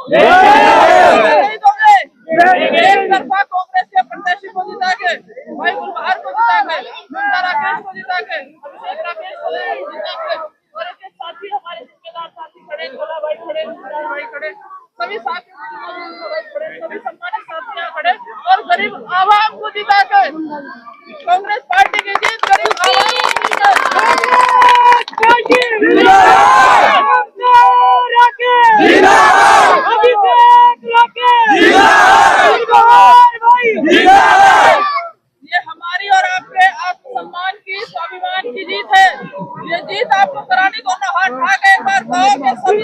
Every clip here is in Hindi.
नहीं दोगे। एक तरफा कांग्रेस के प्रत्याशी को जिता के, भाई गुलबहार को जिता के, ममता राकेश को जिता के, अभिषेक राकेश को जिता के, और इसके साथ ही हमारे जिम्मेदार साथी खड़े, गोला भाई खड़े, भाई खड़े, सभी साथी खड़े, सभी सम्मानित साथियां खड़े, और गरीब आवाम को जिता के कांग्रेस पार्टी की जीत, गरीब आवाम की ये हमारी और आपके आत्मसम्मान की, स्वाभिमान की जीत है। ये जीत आपको करानी, दोनों हाथ उठा के एक बार कहो कि सभी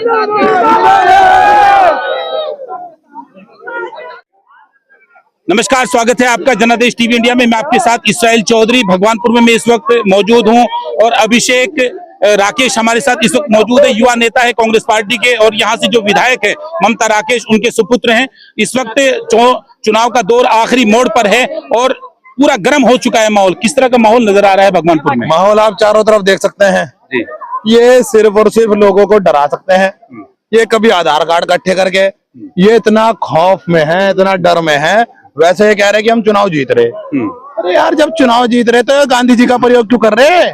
नमस्कार, स्वागत है आपका जनादेश टीवी इंडिया में। मैं आपके साथ इसराइल चौधरी भगवानपुर में मैं इस वक्त मौजूद हूं और अभिषेक राकेश हमारे साथ इस वक्त मौजूद है। युवा नेता है कांग्रेस पार्टी के और यहाँ से जो विधायक है ममता राकेश, उनके सुपुत्र हैं। इस वक्त चुनाव का दौर आखिरी मोड़ पर है और पूरा गर्म हो चुका है माहौल। किस तरह का माहौल नजर आ रहा है भगवानपुर में? माहौल आप चारों तरफ देख सकते हैं जी। ये सिर्फ और सिर्फ लोगों को डरा सकते हैं। ये कभी आधार कार्ड इकट्ठे करके, ये इतना खौफ में है, इतना डर में है। वैसे ये कह रहे कि हम चुनाव जीत रहे। अरे यार, जब चुनाव जीत रहे तो गांधी जी का प्रयोग क्यों कर रहे?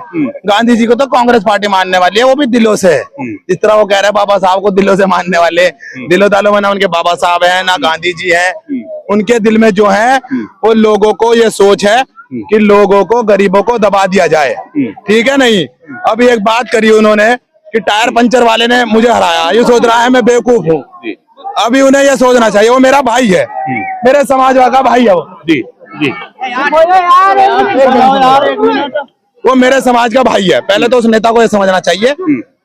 गांधी जी को तो कांग्रेस पार्टी मानने वाली है, वो भी दिलों से। जिस तरह वो कह रहे हैं बाबा साहब को दिलों से मानने वाले, दिलों दालों में ना उनके बाबा साहब है ना गांधी जी है। उनके दिल में जो है वो लोगों को ये सोच है कि लोगों को, गरीबों को दबा दिया जाए। ठीक है नहीं? अभी एक बात करी उन्होंने कि टायर पंचर वाले ने मुझे हराया, ये सोच रहा है मैं बेवकूफ हूँ। अभी उन्हें यह सोचना चाहिए वो मेरा भाई है, मेरे समाज का भाई है वो। जी जी। वो मेरे समाज का भाई है। पहले तो उस नेता को यह समझना चाहिए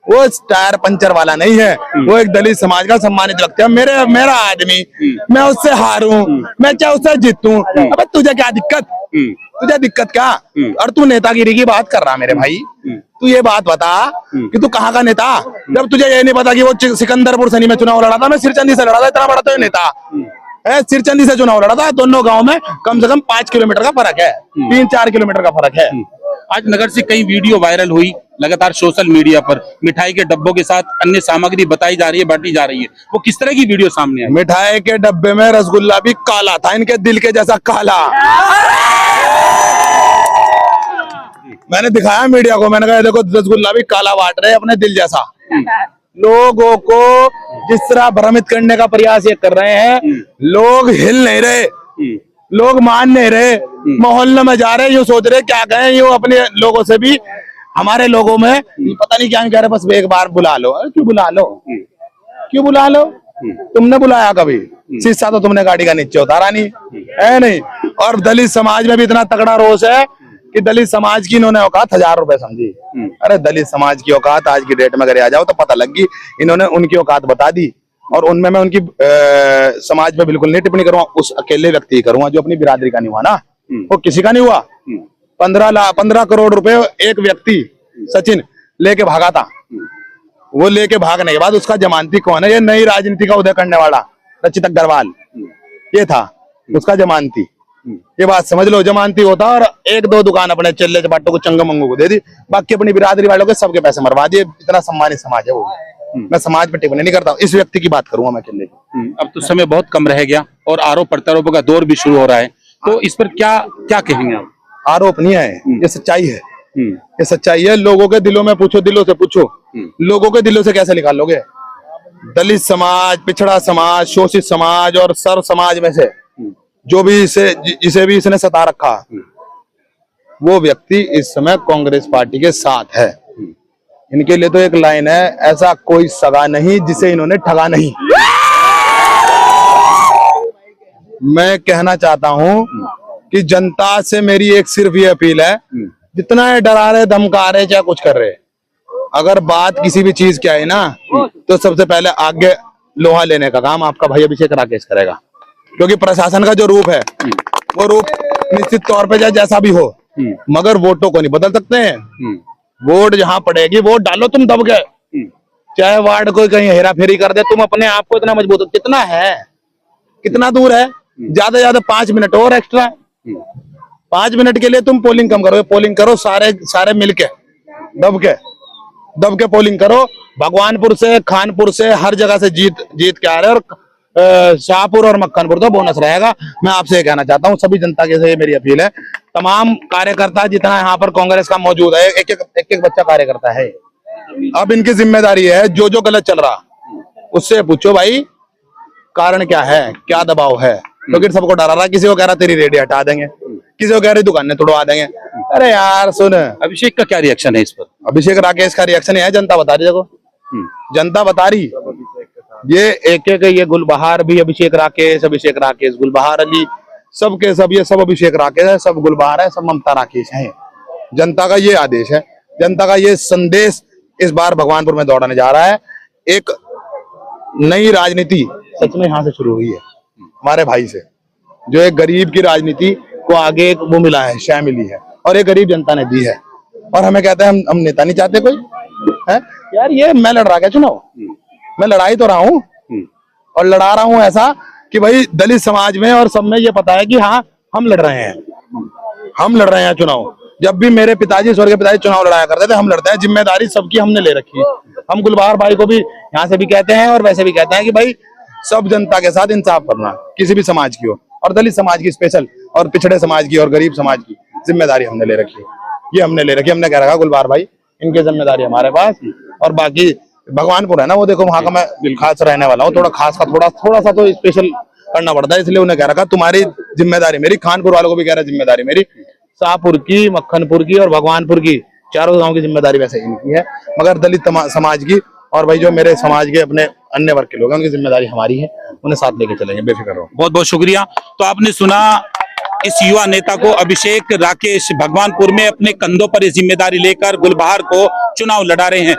वो टायर पंचर वाला नहीं है, वो एक दलित समाज का सम्मानित व्यक्ति है। मेरा आदमी, मैं उससे हारूं, मैं चाहे उससे जीतूं, अबे तुझे क्या दिक्कत? तुझे दिक्कत क्या? और तू नेतागिरी की बात कर रहा मेरे भाई। तू ये बात बता कि तू कहाँ का नेता, जब तुझे ये नहीं पता कि वो सिकंदरपुर सनी में चुनाव लड़ा था, मैं सिरचंदी से लड़ा था। इतना बड़ा तो ये नेता है, सिरचंदी से चुनाव लड़ा था। दोनों गांव में कम से कम 5 किलोमीटर का फर्क है, 3-4 किलोमीटर का फर्क है। आज नगर से कई वीडियो वायरल हुई लगातार सोशल मीडिया पर, मिठाई के डब्बों के साथ अन्य सामग्री बताई जा रही है, बांटी जा रही है। वो किस तरह की वीडियो सामने आई? मिठाई के डब्बे में रसगुल्ला भी काला था, इनके दिल के जैसा काला। मैंने दिखाया मीडिया को, मैंने कहा देखो रसगुल्ला भी काला बांट रहे अपने दिल जैसा। लोगों को जिस तरह भ्रमित करने का प्रयास ये कर रहे हैं, लोग हिल नहीं रहे, लोग मान नहीं रहे, मोहल्ले में जा रहे, यूँ सोच रहे क्या कहें। यूँ अपने लोगों से भी, हमारे लोगों में पता नहीं क्या कह रहे, बस एक बार बुला लो। क्यों बुला लो? क्यों बुला लो? तुमने बुलाया कभी? शीशा तो तुमने गाड़ी का नीचे उतारा नहीं है नहीं। और दलित समाज में भी इतना तगड़ा रोष है कि दलित समाज की इन्होंने औकात 1000 रुपए समझी। अरे दलित समाज की औकात आज की डेट में अगर आ जाओ तो पता लगी। इन्होंने उनकी औकात बता दी और उनमें मैं उनकी समाज पे बिल्कुल नहीं टिप्पणी करूंगा। उस अकेले व्यक्ति करूंगा जो अपनी बिरादरी का नहीं हुआ ना, वो किसी का नहीं हुआ। 15 करोड़ रुपए एक व्यक्ति सचिन लेके भागा था। वो लेके भागने के बाद उसका जमानती कौन है? ये नई राजनीति का उदय करने वाला रचित अग्रवाल, ये था उसका जमानती। ये बात समझ लो, जमानती होता और 1-2 दुकान अपने चल्ले चपाटों को, चंगमंगू को दे दी, बाकी अपनी बिरादरी वालों के सबके पैसे मरवा दिए। इतना सम्मानित समाज है वो। मैं समाज पे टिप्पणी नहीं करता हूँ, इस व्यक्ति की बात करूंगा मैं अकेले। अब तो समय बहुत कम रह गया और आरोप प्रत्यारोपों का दौर भी शुरू हो रहा है, तो इस पर क्या क्या कहेंगे आप? आरोप नहीं है, ये सच्चाई है। ये सच्चाई है। लोगों के दिलों में पूछो, दिलों से पूछो, लोगों के दिलों से कैसे निकाल लोगे? दलित समाज, पिछड़ा समाज, शोषित समाज और सर्व समाज में से जो भी जिसे भी इसने सता रखा, वो व्यक्ति इस समय कांग्रेस पार्टी के साथ है। इनके लिए तो एक लाइन है, ऐसा कोई सगा नहीं जिसे इन्होंने ठगा नहीं। मैं कहना चाहता हूं कि जनता से मेरी एक सिर्फ ये अपील है, जितना ये डरा रहे, धमका रहे, चाहे कुछ कर रहे, अगर बात किसी भी चीज की आई ना, तो सबसे पहले आगे लोहा लेने का काम आपका भाई अभिषेक राकेश करेगा। क्योंकि प्रशासन का जो रूप है, वो रूप निश्चित तौर पे जैसा भी हो, मगर वोटों को नहीं बदल सकते हैं। वोट जहां पड़ेगी वोट डालो तुम दब गए, चाहे वार्ड कोई कहीं हेरा फेरी कर दे, तुम अपने आप को इतना मजबूत, कितना है, कितना दूर है, ज्यादा से ज्यादा 5 मिनट और एक्स्ट्रा। 5 मिनट के लिए तुम पोलिंग कम करो, पोलिंग करो सारे मिलके, दब के पोलिंग करो। भगवानपुर से, खानपुर से, हर जगह से जीत के आ रहे और शाहपुर और मक्खनपुर तो बोनस रहेगा। मैं आपसे ये कहना चाहता हूँ, सभी जनता के से ये मेरी अपील है, तमाम कार्यकर्ता जितना यहाँ पर कांग्रेस का मौजूद है, एक एक बच्चा कार्यकर्ता है। अब इनकी जिम्मेदारी है, जो जो गलत चल रहा उससे पूछो भाई कारण क्या है, क्या दबाव है, क्योंकि सबको डरा रहा, किसी को कह रहा तेरी रेडी हटा देंगे, किसी को कह रही दुकानें तोड़वा देंगे। अरे यार सुन, अभिषेक का क्या रिएक्शन है इस पर? अभिषेक राकेश का रिएक्शन है, जनता बता रही, देखो जनता बता रही। ये एक एक ये गुलबहार भी अभिषेक राकेश गुलबहार अली, सबके सब ये सब अभिषेक राकेश है, सब गुलबहार है, सब ममता राकेश है। जनता का ये आदेश है, जनता का ये संदेश इस बार भगवानपुर में दौड़ाने जा रहा है। एक नई राजनीति सच में यहाँ से शुरू हुई है हमारे भाई से, जो एक गरीब की राजनीति को आगे एक वो मिला है, शय मिली है, और ये गरीब जनता ने दी है। और हमें कहते हैं हम नेता नहीं चाहते कोई है। यार ये मैं लड़ रहा क्या चुनाव, मैं लड़ाई तो रहा हूँ, और लड़ा रहा हूँ ऐसा कि भाई दलित समाज में और सब में ये पता है कि हाँ हम लड़ रहे हैं चुनाव। जब भी मेरे पिताजी, स्वर्गीय पिताजी चुनाव लड़ाया करते थे, हम लड़ते हैं, जिम्मेदारी सबकी हमने ले रखी है। हम गुलबहार भाई को भी यहाँ से भी कहते हैं और वैसे भी कहते हैं कि भाई सब जनता के साथ इंसाफ करना, किसी भी समाज की हो, और दलित समाज की स्पेशल, और पिछड़े समाज की और गरीब समाज की जिम्मेदारी हमने ले रखी है। ये हमने ले रखी, हमने कह रखा गुलबहार भाई इनकी जिम्मेदारी हमारे पास। और बाकी भगवानपुर है ना, वो देखो वहां का मैं खास रहने वाला हूँ, थोड़ा खास का थोड़ा सा तो स्पेशल करना पड़ता है, इसलिए उन्हें कह रखा तुम्हारी जिम्मेदारी मेरी, खानपुर वालों को भी कह रहा जिम्मेदारी मेरी, शाहपुर की, मक्खनपुर की और भगवानपुर की, चारों गांव की जिम्मेदारी वैसे इनकी है, मगर दलित समाज की और भाई जो मेरे समाज के अपने अन्य वर्ग के लोग हैं उनकी जिम्मेदारी हमारी है, उन्हें साथ लेके चलेंगे, बेफिक्र रहो। बहुत बहुत शुक्रिया। तो आपने सुना इस युवा नेता को अभिषेक राकेश भगवानपुर में अपने कंधों पर ये जिम्मेदारी लेकर गुलबहार को चुनाव लड़ा रहे हैं।